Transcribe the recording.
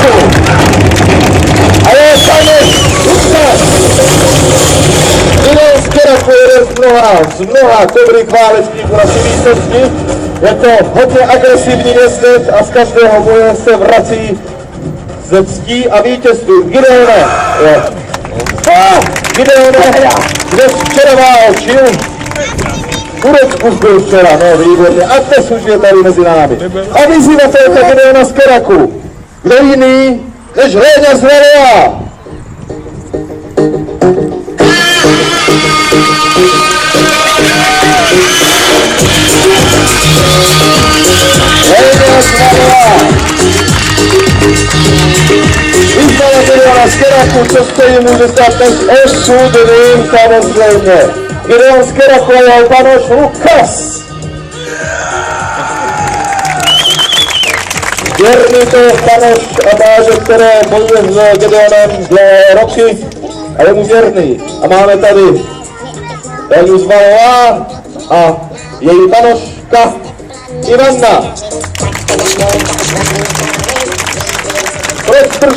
Skeraku. A je Taneš Lukáš. Gideon Skeraku je jeden z mnoha dobrých válečníků naší výsostí. Je to hodně agresivní jezdec a z každého boje se vrací ze ctí a vítězství. Gideone, Gideone, kde včera válčil? Turecku byl včera, no výborně, a dnes už je tady mezi námi. A vyzývatelka Gideona Skeraku, kdo jiný než Réňa z Valea. Réňa z Valea. Výzvala Gideona Skeraku, co stojí, může stát dnes osudným samozřejmě. Gideon Skeraku a jeho panoš Lukas. Věrný to panoš a páže, které bojuje s Gideonem dlouhé roky, ale mu věrný. A máme tady Réňu z Valea a její panoška Ivanna.